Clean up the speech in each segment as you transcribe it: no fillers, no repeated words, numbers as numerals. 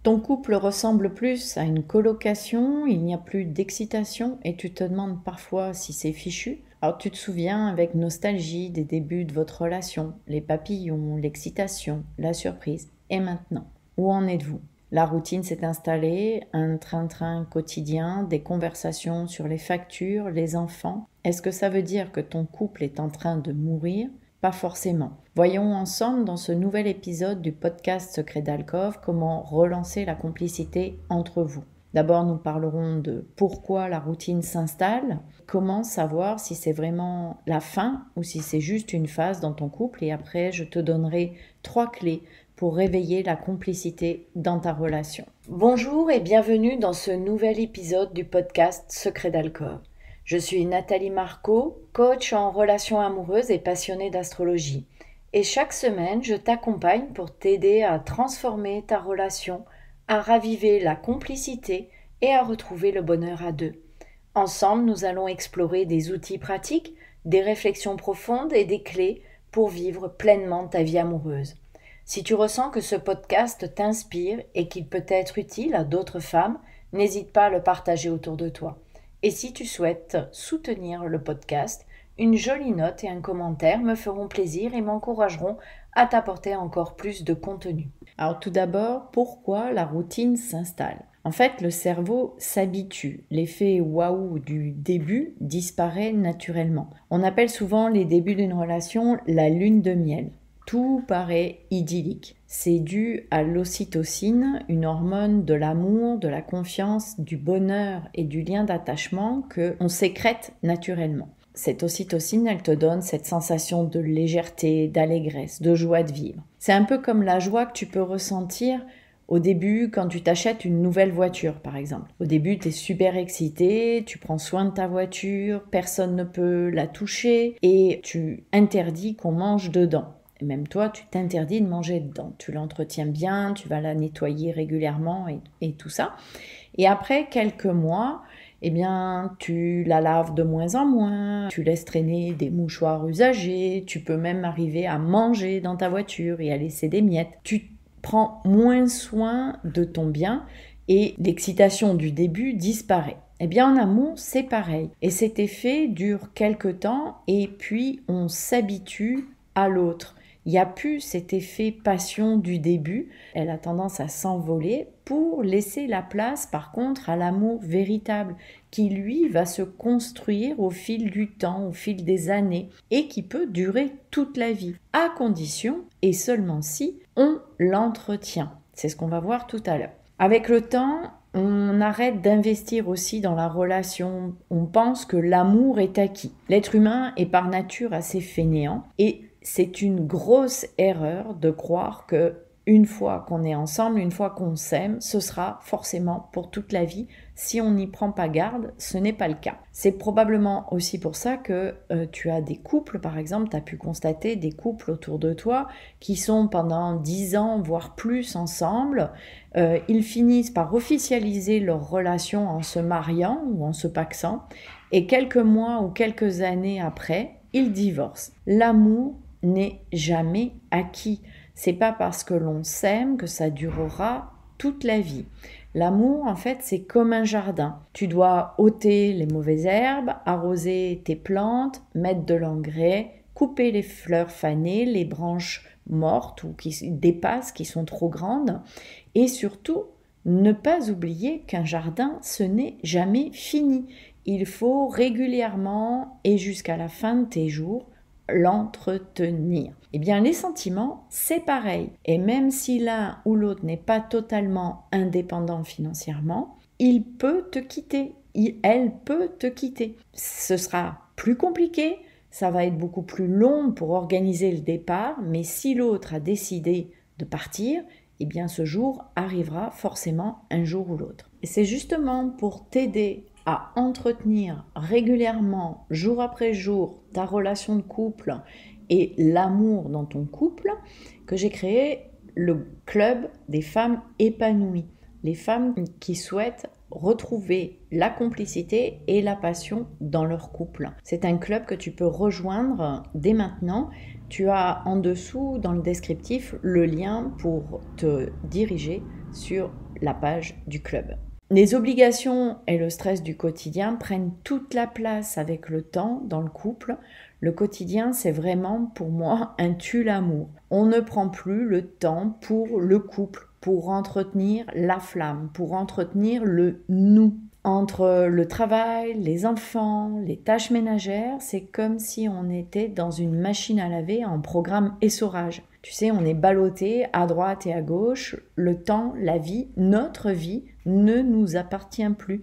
Ton couple ressemble plus à une colocation, il n'y a plus d'excitation et tu te demandes parfois si c'est fichu. Alors tu te souviens avec nostalgie des débuts de votre relation, les papillons, l'excitation, la surprise. Et maintenant, où en êtes-vous? La routine s'est installée, un train-train quotidien, des conversations sur les factures, les enfants. Est-ce que ça veut dire que ton couple est en train de mourir? Pas forcément. Voyons ensemble dans ce nouvel épisode du podcast Secret d'Alcôve comment relancer la complicité entre vous. D'abord, nous parlerons de pourquoi la routine s'installe, comment savoir si c'est vraiment la fin ou si c'est juste une phase dans ton couple et après, je te donnerai 3 clés pour réveiller la complicité dans ta relation. Bonjour et bienvenue dans ce nouvel épisode du podcast Secret d'Alcôve. Je suis Nathalie Marco, coach en relations amoureuses et passionnée d'astrologie. Et chaque semaine, je t'accompagne pour t'aider à transformer ta relation, à raviver la complicité et à retrouver le bonheur à deux. Ensemble, nous allons explorer des outils pratiques, des réflexions profondes et des clés pour vivre pleinement ta vie amoureuse. Si tu ressens que ce podcast t'inspire et qu'il peut être utile à d'autres femmes, n'hésite pas à le partager autour de toi. Et si tu souhaites soutenir le podcast, une jolie note et un commentaire me feront plaisir et m'encourageront à t'apporter encore plus de contenu. Alors tout d'abord, pourquoi la routine s'installe? En fait, le cerveau s'habitue. L'effet waouh du début disparaît naturellement. On appelle souvent les débuts d'une relation la lune de miel. Tout paraît idyllique. C'est dû à l'ocytocine, une hormone de l'amour, de la confiance, du bonheur et du lien d'attachement que on sécrète naturellement. Cette ocytocine, elle te donne cette sensation de légèreté, d'allégresse, de joie de vivre. C'est un peu comme la joie que tu peux ressentir au début quand tu t'achètes une nouvelle voiture, par exemple. Au début, tu es super excité, tu prends soin de ta voiture, personne ne peut la toucher et tu interdis qu'on mange dedans. Et même toi, tu t'interdis de manger dedans. Tu l'entretiens bien, tu vas la nettoyer régulièrement et tout ça. Et après quelques mois, eh bien, tu la laves de moins en moins, tu laisses traîner des mouchoirs usagés, tu peux même arriver à manger dans ta voiture et à laisser des miettes. Tu prends moins soin de ton bien et l'excitation du début disparaît. Eh bien, en amour, c'est pareil. Et cet effet dure quelques temps et puis on s'habitue à l'autre. Il n'y a plus cet effet passion du début, elle a tendance à s'envoler pour laisser la place par contre à l'amour véritable qui lui va se construire au fil du temps, au fil des années et qui peut durer toute la vie, à condition et seulement si on l'entretient. C'est ce qu'on va voir tout à l'heure. Avec le temps, on arrête d'investir aussi dans la relation, on pense que l'amour est acquis. L'être humain est par nature assez fainéant et c'est une grosse erreur de croire que une fois qu'on est ensemble, une fois qu'on s'aime, ce sera forcément pour toute la vie. Si on n'y prend pas garde, ce n'est pas le cas. C'est probablement aussi pour ça que tu as des couples, par exemple, tu as pu constater des couples autour de toi qui sont pendant 10 ans, voire plus ensemble. Ils finissent par officialiser leur relation en se mariant ou en se pacsant. Et quelques mois ou quelques années après, ils divorcent. L'amour n'est jamais acquis. C'est pas parce que l'on s'aime que ça durera toute la vie. L'amour, en fait, c'est comme un jardin. Tu dois ôter les mauvaises herbes, arroser tes plantes, mettre de l'engrais, couper les fleurs fanées, les branches mortes ou qui dépassent, qui sont trop grandes. Et surtout, ne pas oublier qu'un jardin, ce n'est jamais fini. Il faut régulièrement et jusqu'à la fin de tes jours l'entretenir. Eh bien, les sentiments, c'est pareil. Et même si l'un ou l'autre n'est pas totalement indépendant financièrement, il peut te quitter. Elle peut te quitter. Ce sera plus compliqué, ça va être beaucoup plus long pour organiser le départ, mais si l'autre a décidé de partir, eh bien ce jour arrivera forcément un jour ou l'autre. Et c'est justement pour t'aider à entretenir régulièrement, jour après jour, ta relation de couple et l'amour dans ton couple, que j'ai créé le club des femmes épanouies. Les femmes qui souhaitent retrouver la complicité et la passion dans leur couple. C'est un club que tu peux rejoindre dès maintenant. Tu as en dessous, dans le descriptif, le lien pour te diriger sur la page du club. Les obligations et le stress du quotidien prennent toute la place avec le temps dans le couple. Le quotidien, c'est vraiment pour moi un tue-l'amour. On ne prend plus le temps pour le couple, pour entretenir la flamme, pour entretenir le nous. Entre le travail, les enfants, les tâches ménagères, c'est comme si on était dans une machine à laver en programme essorage. Tu sais, on est ballotté à droite et à gauche. Le temps, la vie, notre vie ne nous appartient plus.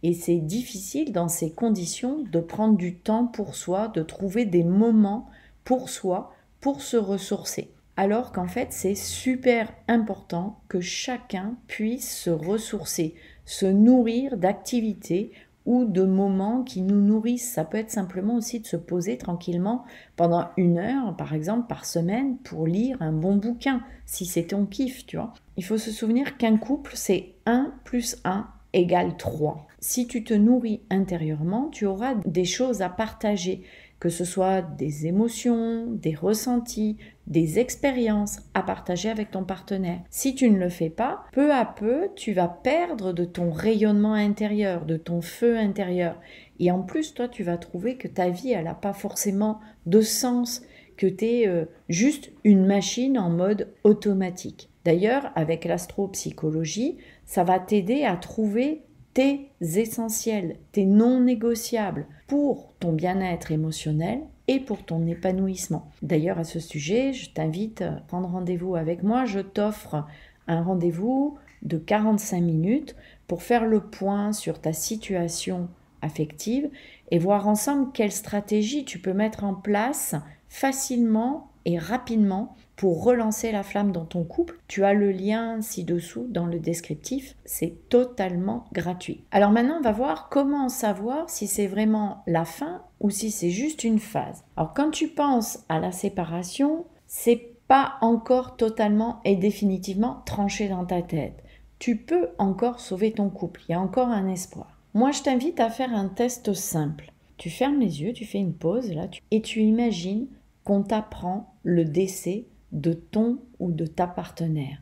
Et c'est difficile dans ces conditions de prendre du temps pour soi, de trouver des moments pour soi, pour se ressourcer. Alors qu'en fait, c'est super important que chacun puisse se ressourcer, se nourrir d'activités ou de moments qui nous nourrissent. Ça peut être simplement aussi de se poser tranquillement pendant 1 heure, par exemple, par semaine, pour lire un bon bouquin, si c'est ton kiff, tu vois. Il faut se souvenir qu'un couple, c'est 1 + 1 = 3. Si tu te nourris intérieurement, tu auras des choses à partager, que ce soit des émotions, des ressentis, des expériences à partager avec ton partenaire. Si tu ne le fais pas, peu à peu, tu vas perdre de ton rayonnement intérieur, de ton feu intérieur. Et en plus, toi, tu vas trouver que ta vie, elle n'a pas forcément de sens, que tu es juste une machine en mode automatique. D'ailleurs, avec l'astropsychologie, ça va t'aider à trouver tes essentiels, tes non négociables pour ton bien-être émotionnel et pour ton épanouissement. D'ailleurs, à ce sujet, je t'invite à prendre rendez-vous avec moi. Je t'offre un rendez-vous de 45 minutes pour faire le point sur ta situation affective et voir ensemble quelle stratégie tu peux mettre en place facilement et rapidement pour relancer la flamme dans ton couple. Tu as le lien ci-dessous dans le descriptif, c'est totalement gratuit. Alors maintenant, on va voir comment savoir si c'est vraiment la fin ou si c'est juste une phase. Alors quand tu penses à la séparation, c'est pas encore totalement et définitivement tranché dans ta tête. Tu peux encore sauver ton couple, il y a encore un espoir. Moi, je t'invite à faire un test simple. Tu fermes les yeux, tu fais une pause là, et tu imagines qu'on t'apprend le décès de ton ou de ta partenaire.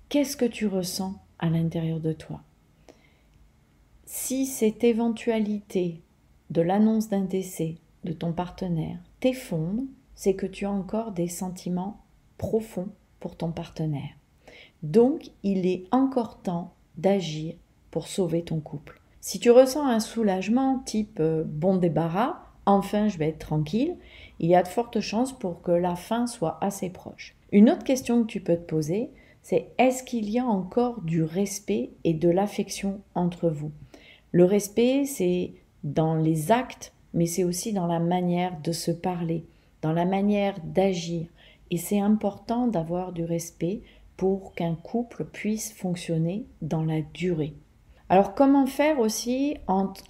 Qu'est-ce que tu ressens à l'intérieur de toi? Si cette éventualité de l'annonce d'un décès de ton partenaire t'effondre, c'est que tu as encore des sentiments profonds pour ton partenaire. Donc, il est encore temps d'agir pour sauver ton couple. Si tu ressens un soulagement type bon débarras, enfin je vais être tranquille, il y a de fortes chances pour que la fin soit assez proche. Une autre question que tu peux te poser, c'est est-ce qu'il y a encore du respect et de l'affection entre vous? Le respect, c'est dans les actes, mais c'est aussi dans la manière de se parler, dans la manière d'agir. Et c'est important d'avoir du respect pour qu'un couple puisse fonctionner dans la durée. Alors comment faire aussi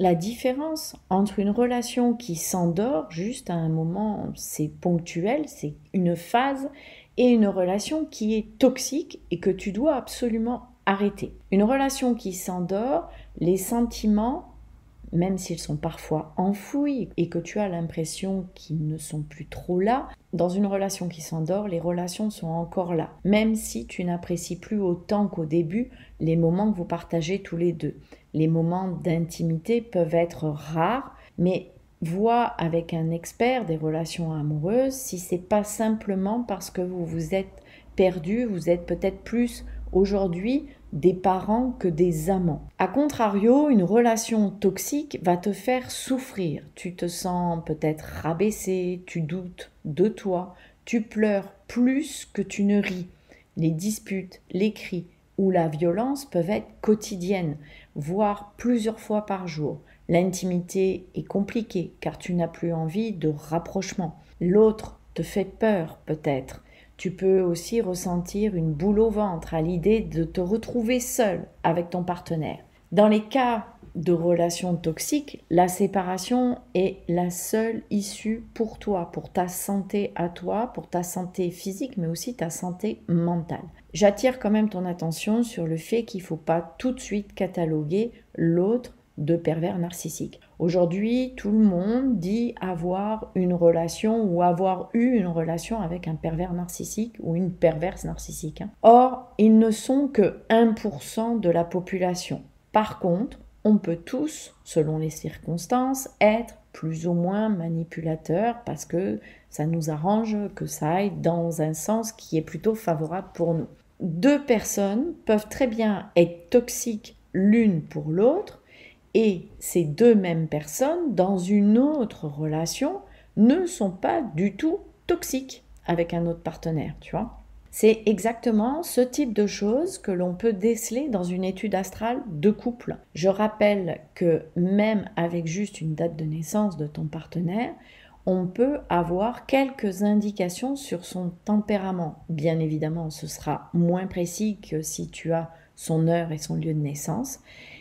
la différence entre une relation qui s'endort juste à un moment, c'est ponctuel, c'est une phase, et une relation qui est toxique et que tu dois absolument arrêter. Une relation qui s'endort, les sentiments, même s'ils sont parfois enfouis et que tu as l'impression qu'ils ne sont plus trop là, dans une relation qui s'endort, les relations sont encore là, même si tu n'apprécies plus autant qu'au début les moments que vous partagez tous les deux. Les moments d'intimité peuvent être rares, mais vois avec un expert des relations amoureuses si c'est pas simplement parce que vous vous êtes perdus, vous êtes peut-être plus aujourd'hui des parents que des amants. A contrario, une relation toxique va te faire souffrir. Tu te sens peut-être rabaissé, tu doutes de toi, tu pleures plus que tu ne ris. Les disputes, les cris ou la violence peuvent être quotidiennes, voire plusieurs fois par jour. L'intimité est compliquée car tu n'as plus envie de rapprochement. L'autre te fait peur peut-être. Tu peux aussi ressentir une boule au ventre à l'idée de te retrouver seul avec ton partenaire. Dans les cas de relations toxiques, la séparation est la seule issue pour toi, pour ta santé à toi, pour ta santé physique, mais aussi ta santé mentale. J'attire quand même ton attention sur le fait qu'il ne faut pas tout de suite cataloguer l'autre de pervers narcissique. Aujourd'hui, tout le monde dit avoir une relation ou avoir eu une relation avec un pervers narcissique ou une perverse narcissique. Or, ils ne sont que 1% de la population. Par contre, on peut tous, selon les circonstances, être plus ou moins manipulateurs parce que ça nous arrange que ça aille dans un sens qui est plutôt favorable pour nous. Deux personnes peuvent très bien être toxiques l'une pour l'autre et ces deux mêmes personnes, dans une autre relation, ne sont pas du tout toxiques avec un autre partenaire, tu vois. C'est exactement ce type de choses que l'on peut déceler dans une étude astrale de couple. Je rappelle que même avec juste une date de naissance de ton partenaire, on peut avoir quelques indications sur son tempérament. Bien évidemment, ce sera moins précis que si tu as son heure et son lieu de naissance.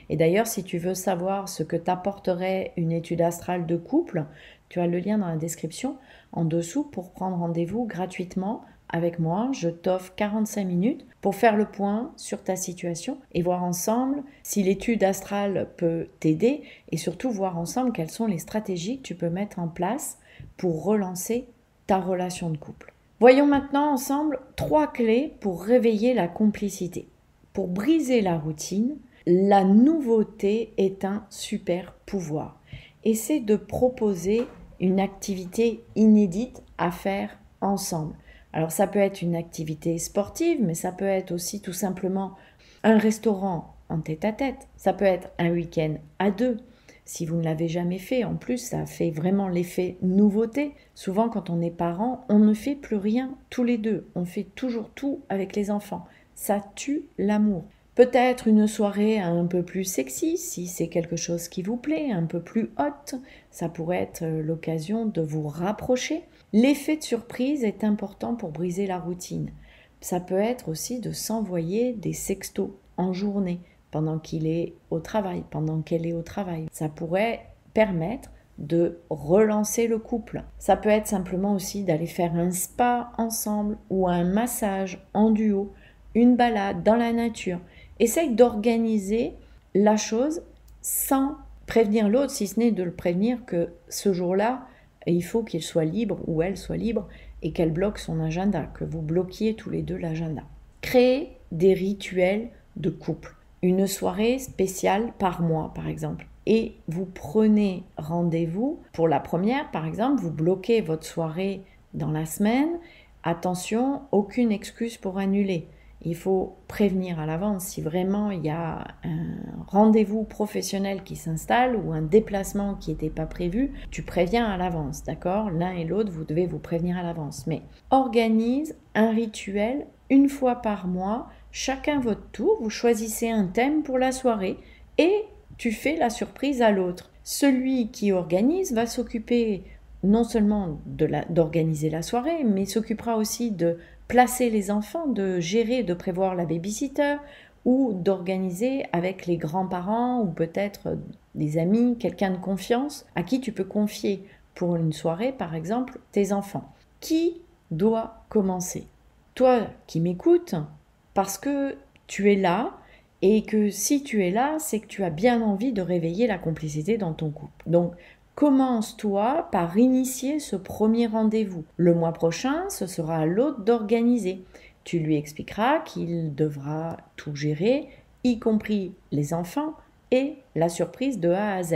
Et d'ailleurs, si tu veux savoir ce que t'apporterait une étude astrale de couple, tu as le lien dans la description en dessous pour prendre rendez-vous gratuitement avec moi. Je t'offre 45 minutes pour faire le point sur ta situation et voir ensemble si l'étude astrale peut t'aider et surtout voir ensemble quelles sont les stratégies que tu peux mettre en place pour relancer ta relation de couple. Voyons maintenant ensemble 3 clés pour réveiller la complicité. Pour briser la routine, la nouveauté est un super pouvoir et c'est de proposer une activité inédite à faire ensemble. Alors ça peut être une activité sportive, mais ça peut être aussi tout simplement un restaurant en tête-à-tête. Ça peut être un week-end à deux. Si vous ne l'avez jamais fait, en plus, ça fait vraiment l'effet nouveauté. Souvent, quand on est parent, on ne fait plus rien tous les deux. On fait toujours tout avec les enfants. Ça tue l'amour. Peut-être une soirée un peu plus sexy, si c'est quelque chose qui vous plaît, un peu plus haute. Ça pourrait être l'occasion de vous rapprocher. L'effet de surprise est important pour briser la routine. Ça peut être aussi de s'envoyer des sextos en journée, pendant qu'il est au travail, pendant qu'elle est au travail. Ça pourrait permettre de relancer le couple. Ça peut être simplement aussi d'aller faire un spa ensemble ou un massage en duo, une balade dans la nature. Essaye d'organiser la chose sans prévenir l'autre, si ce n'est de le prévenir que ce jour-là, il faut qu'il soit libre ou elle soit libre et qu'elle bloque son agenda, que vous bloquiez tous les deux l'agenda. Créez des rituels de couple. Une soirée spéciale par mois, par exemple. Et vous prenez rendez-vous pour la première, par exemple, vous bloquez votre soirée dans la semaine. Attention, aucune excuse pour annuler. Il faut prévenir à l'avance si vraiment il y a un rendez-vous professionnel qui s'installe ou un déplacement qui n'était pas prévu, tu préviens à l'avance, d'accord? L'un et l'autre, vous devez vous prévenir à l'avance. Mais organise un rituel une fois par mois, chacun votre tour, vous choisissez un thème pour la soirée et tu fais la surprise à l'autre. Celui qui organise va s'occuper non seulement d'organiser la soirée, mais s'occupera aussi de placer les enfants, de gérer, de prévoir la babysitter ou d'organiser avec les grands-parents ou peut-être des amis, quelqu'un de confiance à qui tu peux confier pour une soirée, par exemple, tes enfants. Qui doit commencer? Toi qui m'écoutes, parce que tu es là et que si tu es là, c'est que tu as bien envie de réveiller la complicité dans ton couple. Donc, commence-toi par initier ce premier rendez-vous. Le mois prochain, ce sera à l'autre d'organiser. Tu lui expliqueras qu'il devra tout gérer, y compris les enfants et la surprise de A à Z.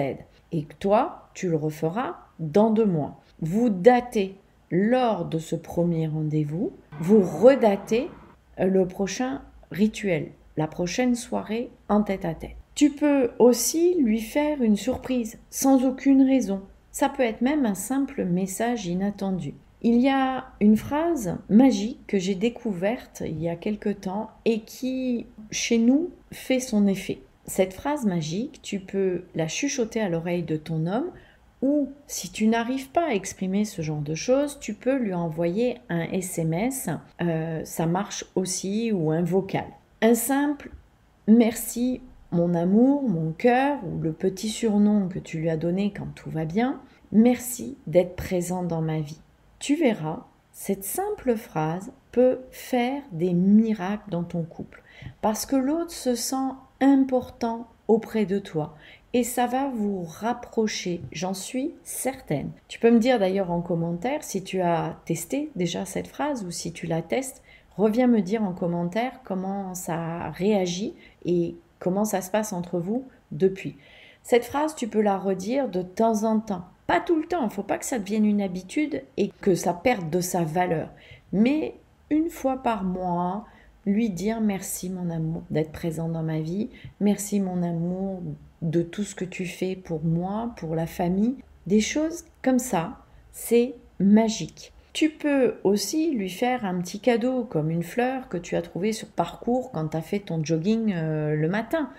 Et que toi, tu le referas dans 2 mois. Vous datez lors de ce premier rendez-vous, vous redatez le prochain rituel, la prochaine soirée en tête-à-tête. Tu peux aussi lui faire une surprise, sans aucune raison. Ça peut être même un simple message inattendu. Il y a une phrase magique que j'ai découverte il y a quelque temps et qui, chez nous, fait son effet. Cette phrase magique, tu peux la chuchoter à l'oreille de ton homme ou, si tu n'arrives pas à exprimer ce genre de choses, tu peux lui envoyer un SMS, ça marche aussi, ou un vocal. Un simple « merci » mon amour, mon cœur, ou le petit surnom que tu lui as donné quand tout va bien, merci d'être présent dans ma vie. Tu verras, cette simple phrase peut faire des miracles dans ton couple, parce que l'autre se sent important auprès de toi. Et ça va vous rapprocher, j'en suis certaine. Tu peux me dire d'ailleurs en commentaire si tu as testé déjà cette phrase ou si tu la testes. Reviens me dire en commentaire comment ça réagit et comment ça se passe entre vous depuis. Cette phrase, tu peux la redire de temps en temps. Pas tout le temps, il ne faut pas que ça devienne une habitude et que ça perde de sa valeur. Mais une fois par mois, lui dire merci mon amour d'être présent dans ma vie, merci mon amour de tout ce que tu fais pour moi, pour la famille. Des choses comme ça, c'est magique. Tu peux aussi lui faire un petit cadeau comme une fleur que tu as trouvée sur Parcours quand tu as fait ton jogging le matin.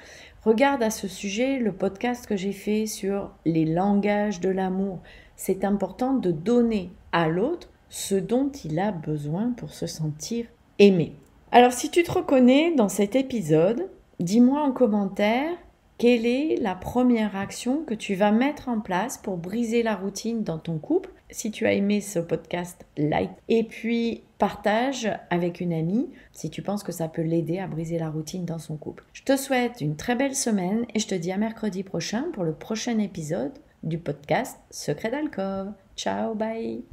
Regarde à ce sujet le podcast que j'ai fait sur les langages de l'amour. C'est important de donner à l'autre ce dont il a besoin pour se sentir aimé. Alors si tu te reconnais dans cet épisode, dis-moi en commentaire quelle est la première action que tu vas mettre en place pour briser la routine dans ton couple. Si tu as aimé ce podcast, like. Et puis, partage avec une amie si tu penses que ça peut l'aider à briser la routine dans son couple. Je te souhaite une très belle semaine et je te dis à mercredi prochain pour le prochain épisode du podcast Secret d'Alcôve. Ciao, bye!